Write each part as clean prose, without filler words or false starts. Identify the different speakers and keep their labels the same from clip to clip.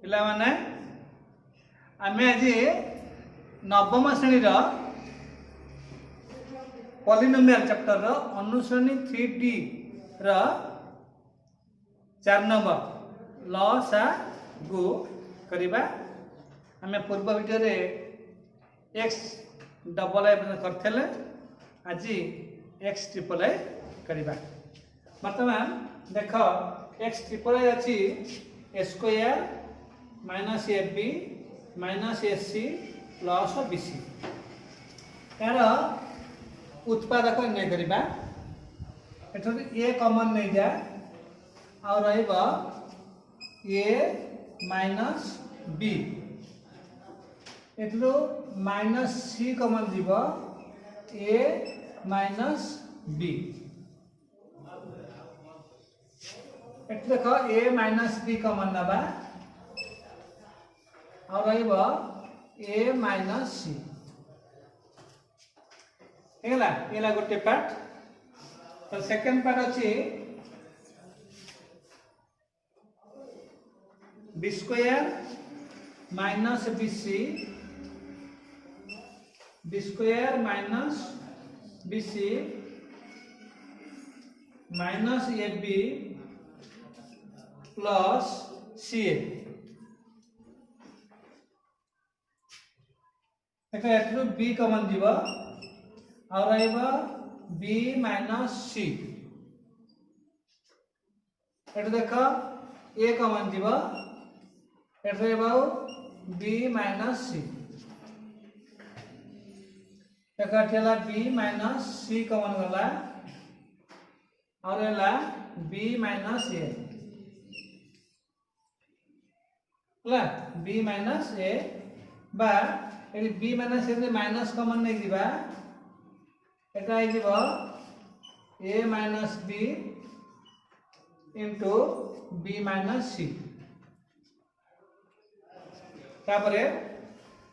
Speaker 1: पिला माने आमे आज नवम श्रेणी पॉलिनोमियल चैप्टर अनुश्रेणी 3D रो 4 नंबर लसागु करिबा। आमे पूर्व वीडियो रे x डबल आई करथले आज x ट्रिपल आई करिबा। वर्तमान देख x ट्रिपल आई अछि a square minus ab minus ac plus bc यार उत्पादक नहीं करिबा। एठो a कॉमन नहीं जा और रहइबा a माइनस b एठो माइनस c कॉमन जीवो a माइनस b एठो देखो a माइनस b कॉमन नबा और रहइबा a माइनस c एला गोटे पार्ट। तो सेकंड पार्ट अछि b square minus bc b square minus bc minus ab plus ca देखो एथरो b कॉमन जीवा और रहइबा b माइनस c एठो देखो a कॉमन जीवा एठो रहइबा b माइनस c देखो एठला b माइनस c कॉमन गला और एला b माइनस a ला b माइनस a बा एली b माइनस a रे माइनस कॉमन नै दिबा एटा आइ दिबो a minus b into b minus c तापरे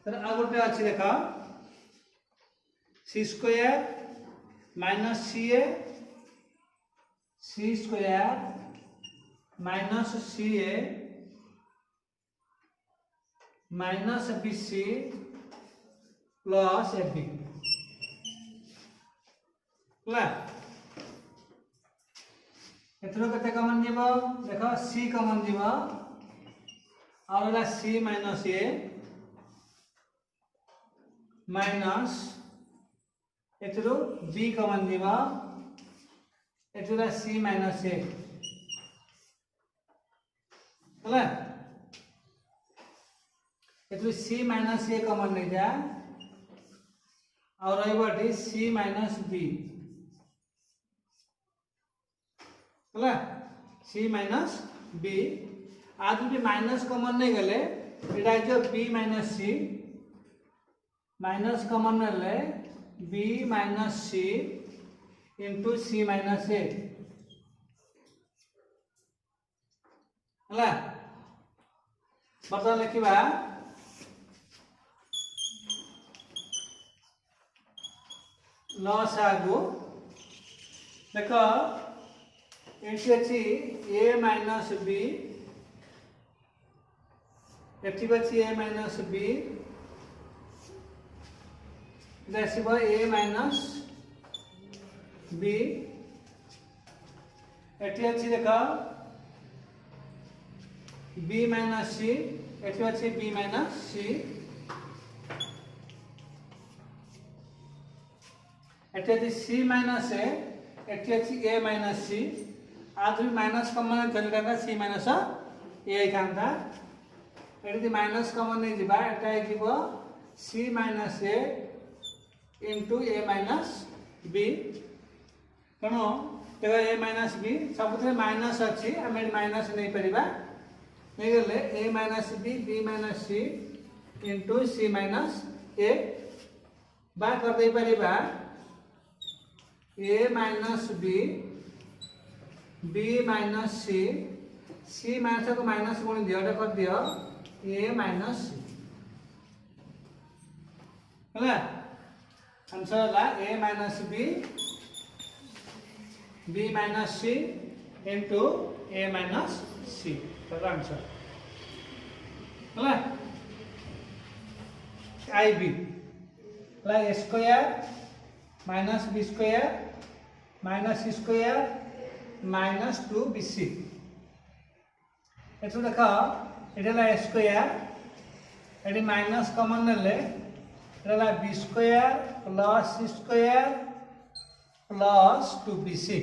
Speaker 1: तर आ गोटे अछि देखा c square minus ca c square minus ca minus bc plus ab ला एथरो कते कॉमन जीवो देखो c कॉमन जीवो और एला c माइनस a माइनस एथरो b कॉमन जीवो एथरो c माइनस a होला एथरो c माइनस a कॉमन नहीं जा और रहइबाटी c माइनस b होला c माइनस b आज भी माइनस कॉमन नहीं गले एटा जो b minus c minus common ले b minus c into c minus a होला बता लिखिबा लसागु देखो एठी अछि a माइनस b एठी अछि a minus b देसिबो a minus b एठी अछि देखो b माइनस c एठी अछि b माइनस c एठी अछि c माइनस a एठी अछि a माइनस c आज भी माइनस कॉमन चलगा c माइनस a कांदा एठी माइनस कॉमन नहीं दिबा एटा दिबो c minus a into a minus b कनो तेगा a माइनस b सबथे माइनस अछि हम माइनस नहीं परिबा नहीं गेले a minus b minus c into c minus a बा कर दे परिबा a minus b minus c minus को माइनस गुण दियो कर दियो a माइनस c होला आंसर होला a minus b minus c into a minus c तो आंसर है आई बी ए square minus B square minus C square minus 2bc एथु देख एटा ए स्क्वायर एटी माइनस कॉमन नेले एटा B square plus C square plus 2bc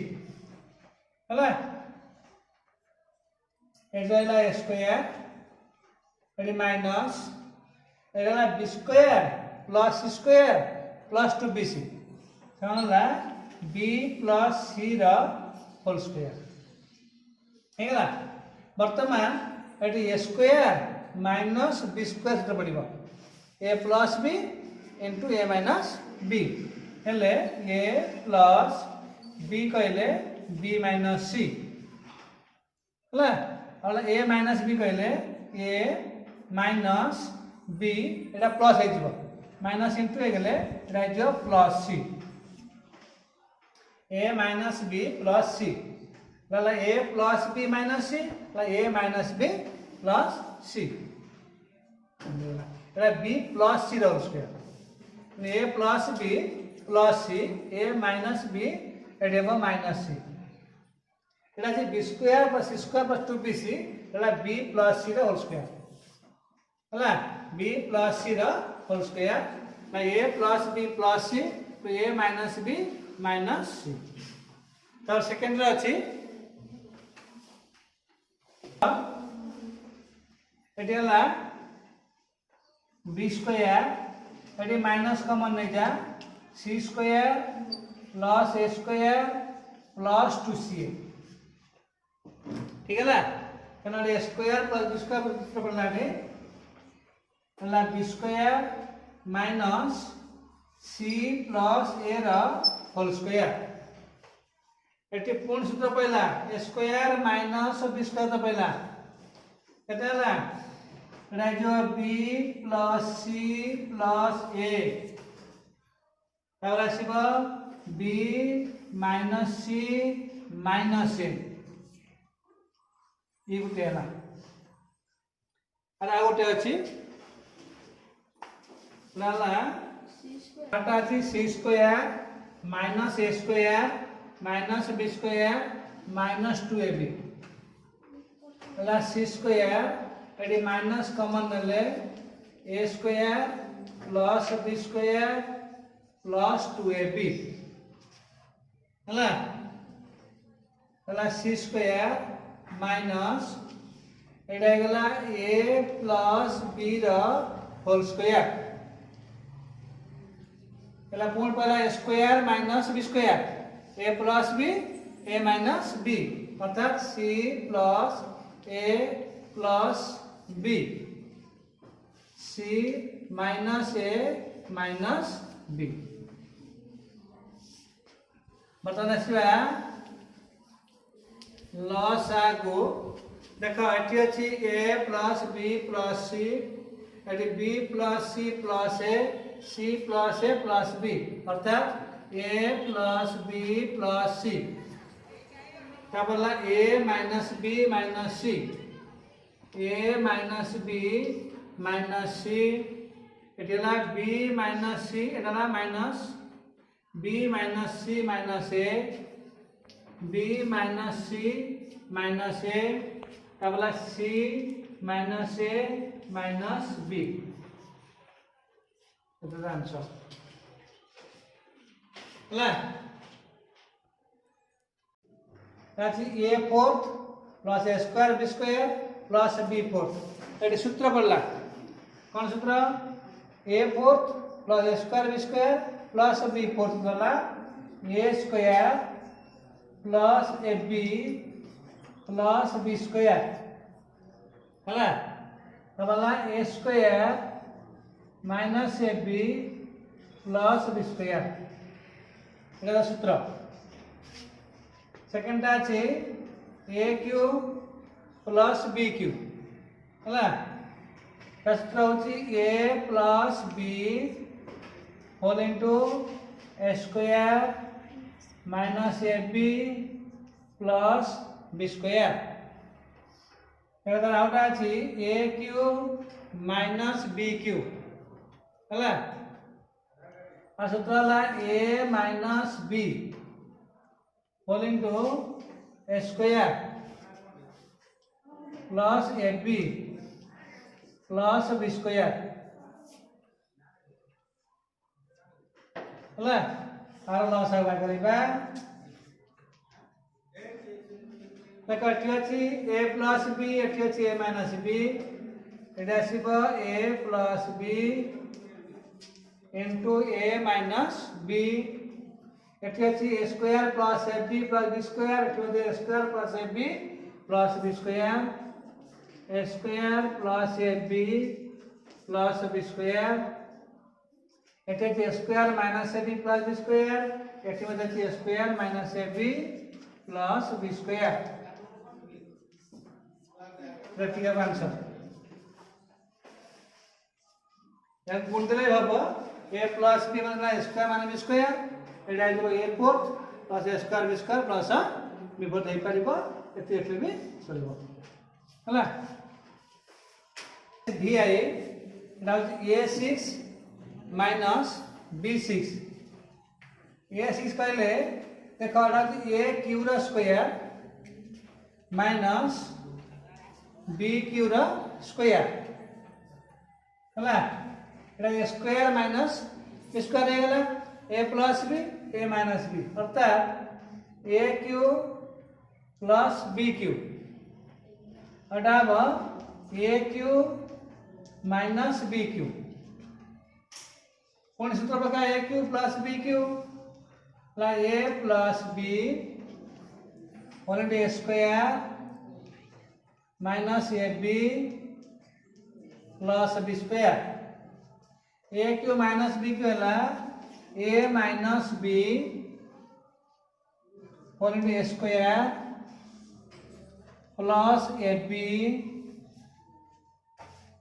Speaker 1: है एटा ए स्क्वायर एटी माइनस एटा B square plus C square plus 2bc समझला B plus C whole square है बर्तमान ये A square minus B square से पड़ो A plus B into A minus B हेले ए प्लस बी कहले बी माइनस सी है ए माइनस बी कहले ए माइनस बी एटा प्लस हो माइनस इंटू गले plus C A minus B plus C A plus B minus C A minus B plus C B plus C whole square A plus B plus C A minus B एट minus C ये B square plus C square plus 2bc B plus C whole square है B plus C whole square A plus B plus C तो A minus B minus C तो second अच्छी B square ये minus common नहीं जा C square plus A square plus 2ca ठीक है ना A square plus B square पड़ना B square minus C plus A whole square ये पूर्ण सूत्र पहला A square minus B square तो पहला केते जो B plus C plus A B minus C minus A गोटे है आ गोटे अच्छी सी square minus A square minus B square minus 2ab C square ये माइनस कॉमन ले A square plus B square plus 2ab है सी स्क्वायर माइनस ये गला A plus B whole square पूर्ण पहला square minus B square A plus B A minus B अर्थात C plus A plus B C minus A minus B बर्तमान आसवा लस आगु देख ये अच्छी A plus B plus C ये B plus C plus A C plus A plus B अर्थात A plus B plus C A minus B minus C A minus B minus C B minus C minus B minus C minus A B minus C minus A C minus A minus B answer A fourth plus A square B square plus B fourth ये सूत्र पड़ला कौन सूत्र A fourth plus A square B square plus B fourth गला A square plus A B plus B square है A square minus A B plus B square ये सूत्र second अच्छे A cube plus B cube है सूत्र हूँ A plus B whole into A square minus A B plus B square एटा आउटा अछि A cube minus B cube हला आ सूत्र हला A minus B whole into A square plus A B plus B square हला are loss आगा करिबा देखो एठी अछि a प्लस b एठी अछि a minus b Etah आसीबो a plus b into a minus b एठी अछि a square plus ab plus b square एठी अछि a square plus ab plus b square a square plus ab plus b square एठी अछि a square minus ab plus b square एठी अछि a square minus ab plus b square रखिए answer यार गुण देले हबो a प्लस b मतलब स्क्वायर माने b स्क्वायर एटा आइबो a fourth plus a square b square plus b fourth हेइ परिबो एते एते भी चलिबो हला vi एटा a6 माइनस b6 a6 कहले देखो एटा a क्यू रा स्क्वायर माइनस बी क्यू रा स्क्वायर हला एटा स्क्वायर माइनस स्क्वायर हे गेला a plus b a minus b अर्थात a cube plus b cube अडाब a cube minus b cube कौन सूत्र प्रकार a cube plus b cube ला a plus b whole into a square minus A B plus B square a cube minus B cube है ए minus B whole into A square plus A B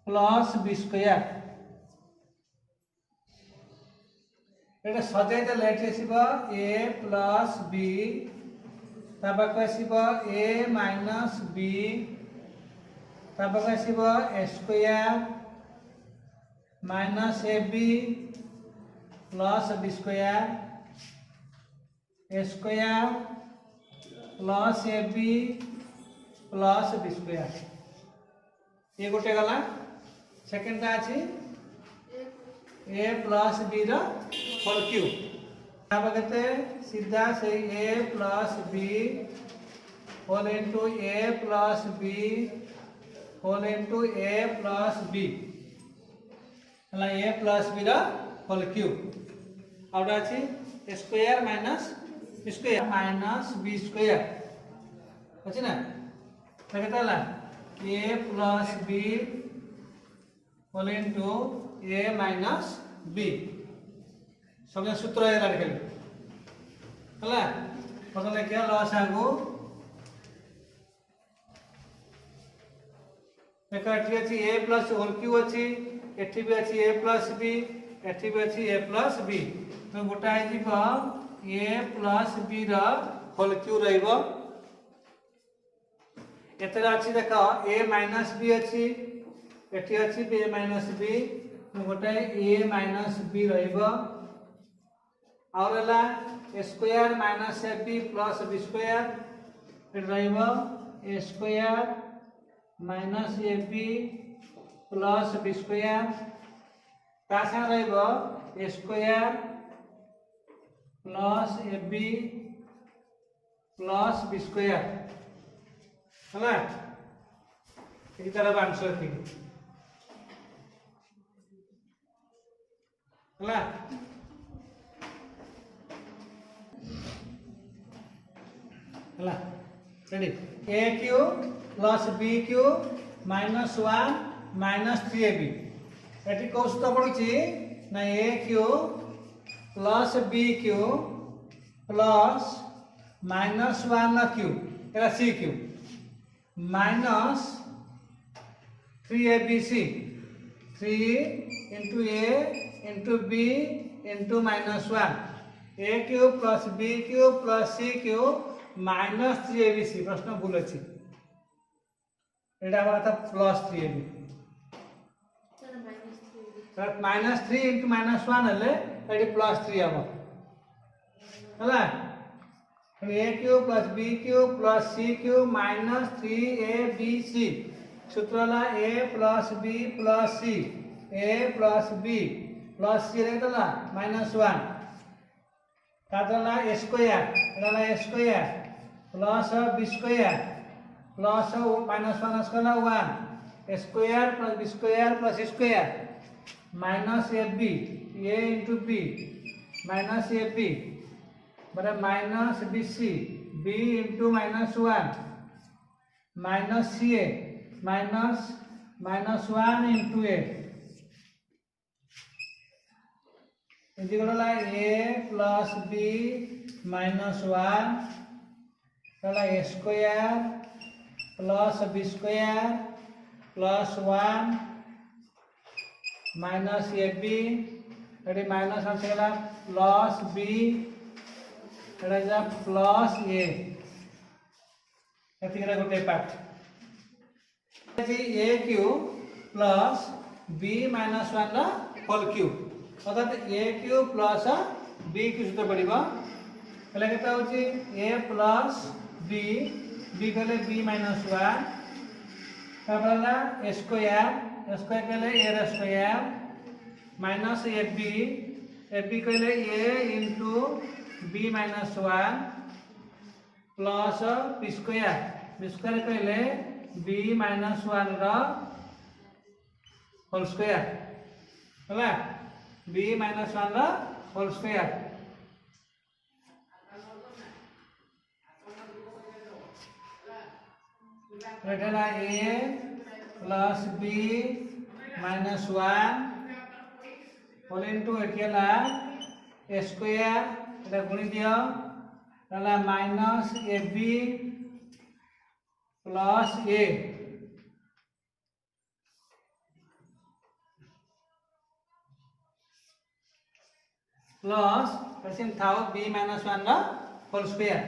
Speaker 1: plus B square एटा सजाई देले एठी आसीबो a plus b ताबाक आसीबो a minus b ताबाक आसीबो a square minus A B plus B square a square plus A B plus B square ये गोटे गला सेकंड ता अछि a प्लस b रा होल क्यू ताबाक केते सीधा से a plus b whole into a plus b whole into a plus b हला a प्लस b रा होल क्यू आउटा अछि square minus square minus b square अछि ना केते हला a plus b whole into a minus b सब सूत्र है लड़के हला मतलब क्या लॉस आगो देखा एठी अछि a प्लस होल क्यू अछि एठी भी अछि a प्लस b एठी भी अछि a प्लस b तो गोटा है जीव a प्लस b रा होल क्यू रहइबो एतरा अछि देखा a माइनस b अछि एठी अछि b माइनस b तो गोटा a माइनस b रहइबो और हला square minus ab plus b square फिर रहइबो a square minus ab plus b square ता संग रहइबो a square plus ab plus b square हला एही तरह आंसर थी हला हला ready a cube plus b Q minus 1 minus 3ab eighty को सूत्र पडुची ना a cube plus b Q plus minus 1 ना क्यू एला c Q minus 3abc 3 into a into b into minus 1 a cube plus b cube plus c cube minus 3abc प्रश्न भूल अछि এটা আমার কথা +3ab -3 into -1 হলে এটি +3 হব হলা a cube plus b cube plus c cube minus 3abc सूत्र हला a plus b plus c a plus b plus c रे हला -1 तातला a square हला a square plus b square plus -1 square 1 a square plus b square plus c square minus ab a into b minus ab बराबर minus bc b into -1 minus ca minus -1 into a equal a plus b minus 1 तला a square plus b square plus 1 minus ab eighty minus 1 से गला plus b एटा जा plus a एतिकरा गोटे part जी a cube plus b minus 1 ला whole cube अर्थात a cube plus b cube सूत्र पड़िबो हले केता होची a plus b b कहले b minus 1 तापरला a square कहले a रा स्क्वायर minus ab कहले a into b minus 1 plus b square कहले b minus 1 रा होल स्क्वायर हला b minus 1 रा होल स्क्वायर रखला a plus b minus 1 whole into एकेला a square এটা গুণি দিও তাহলে minus ab plus a plus percent Thao b minus 1 रा होल स्क्वायर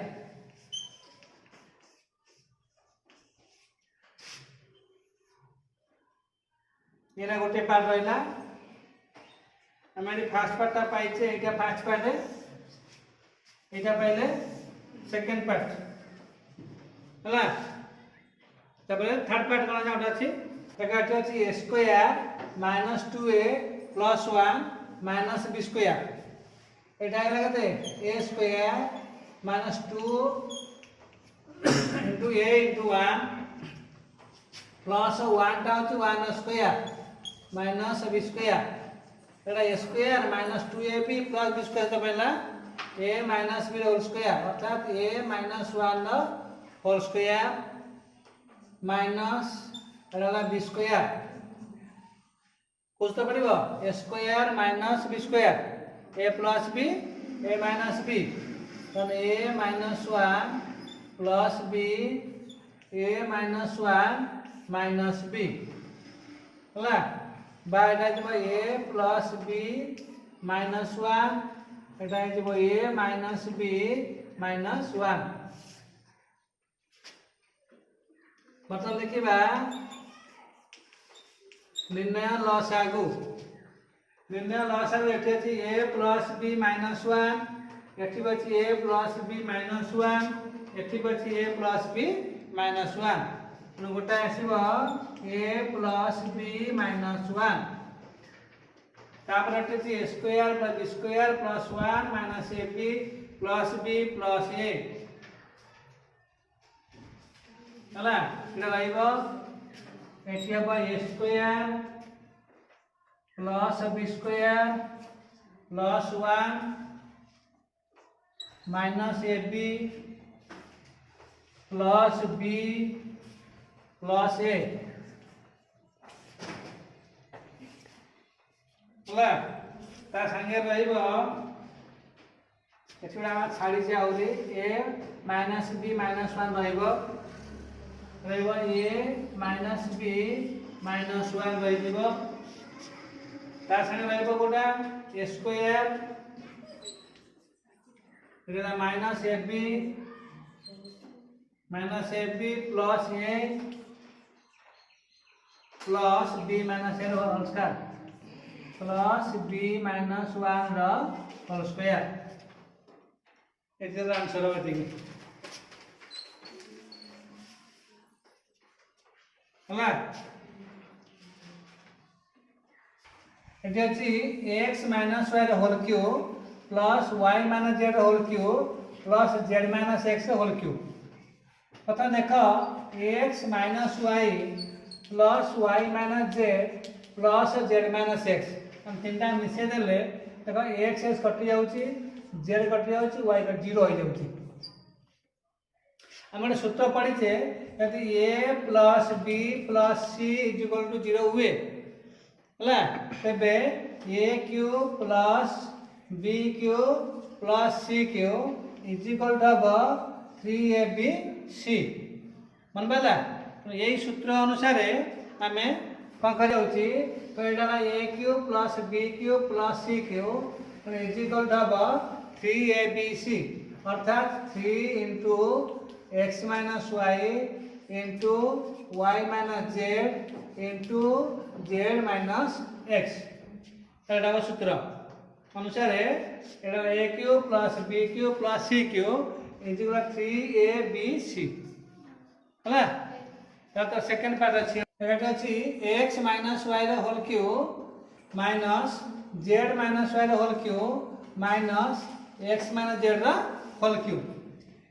Speaker 1: एला गोटे पार्ट रहिला हमारी फर्स्ट पार्ट पाइछे एटा फर्स्ट पार्ट है एटा पहले सेकंड पार्ट हला तबले थर्ड पार्ट कोन जाउटा अछि एका अछि a square -2a + 1 - b square एटा हला कते a square -2 into a into 1 plus 1 टा अछि 1 स्क्वायर minus b स्क्वायर एटा a square -2ab plus b square तो पहला a minus b whole square अर्थात a minus 1 whole square minus एटा b square कुछ तो पड़िबो a square minus b square a plus b a minus b तो a minus 1 plus b a minus 1 minus b हला बा एटा जब a plus b minus 1 एटा जब a minus b minus 1 मतलब देखिबा निर्णय लसागु एठी अछि a plus b minus 1 एठी अछि a plus b minus 1 एठी अछि a plus b minus 1 गोटा आसीबो a plus b minus 1 तापर अछि a square plus b square plus 1 minus ab plus b plus a हला इडा लाइबो एठी हबो a square plus b square plus 1 minus ab plus b plus a हला ता संगे रहिबो एठुडा छाडी जे आउली a minus b minus 1 रहिबो a minus b minus 1 रहिबो ता संगे रहिबो कोडा a स्क्वायर एटा minus ab plus a plus B minus a whole square plus B minus 1 whole square एटर आंसर हो एतिकी हला एटी अछि x minus y whole cube plus y minus z whole cube plus z minus x whole cube पता देखो x minus y plus y minus z plus z minus x हम तीनटा मिसे देले देखो x x कटि जाउची z कटि जाउची y का 0 हो जाउची हम सूत्र पढ़ी यदि a plus b plus c is equal to 0 हुए है तेबे a cube plus b cube plus c cube is equal to हम 3abc मन पड़ा यही सूत्र अनुसार आम कौन कर तो यहाँ a cube plus b cube plus c cube is equal to हम 3abc अर्थात 3 into x minus y into y minus z into z minus x एटा सूत्र अनुसार a cube plus b cube plus c cube is equal 3abc है तो second part अच्छी एटा अछि x minus y whole cube minus z minus y whole cube minus x minus z whole cube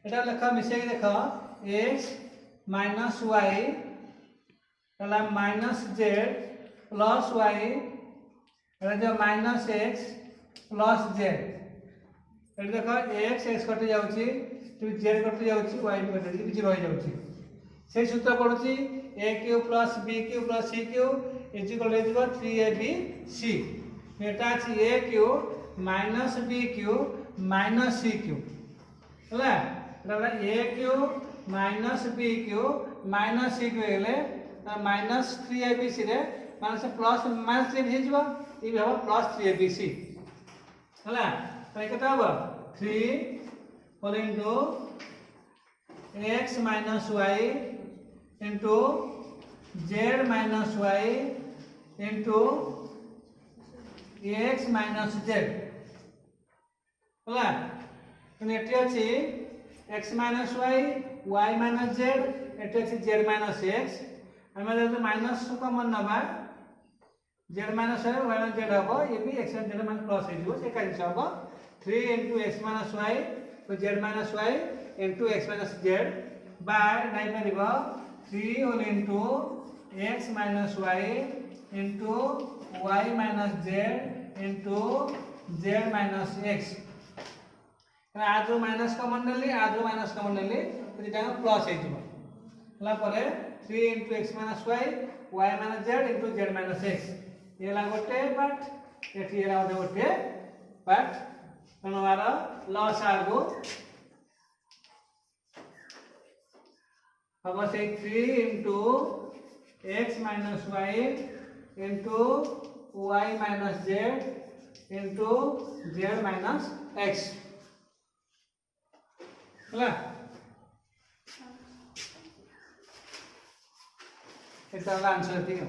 Speaker 1: एटा लेखा मिसे देख x माइनस y एला माइनस z प्लस y एटा जो माइनस x प्लस z एटा देखो x x कटि जाउची तो z कटि जाउची y भी कटि जाउची 0 हो जाउची से सूत्र पड़ुची a cube plus b cube plus c cube is equal 3abc एटा अछि a cube minus b cube minus c cube हला a cube minus b cube minus c cube हेले माइनस 3abc रे माइनस प्लस माइनस 3 हे जबा ई भी हम plus 3abc हला तो केता हो 3 whole into x minus y into z minus y into x minus z हला एटी अछि x minus y minus z एटी अछि z माइनस x हमें जब माइनस कॉमन नबा z minus y minus z हबो ये भी x z माइनस प्लस हे दिबो से का हिसाब हबो 3 x माइनस y तो z minus y x minus z by नाइ परिबो 3 whole into x minus y y minus z z minus x आद्रो माइनस कॉमन नेली आद्रो माइनस कॉमन नेली तो इटा प्लस हे जिवो हला परे 3 x minus y minus z z minus x ये ला गोटे पार्ट एठी ला गोटे पार्ट तनवार लॉस आगो हम से 3 x minus y y minus z z minus x हला एटा आंसर ठीक है।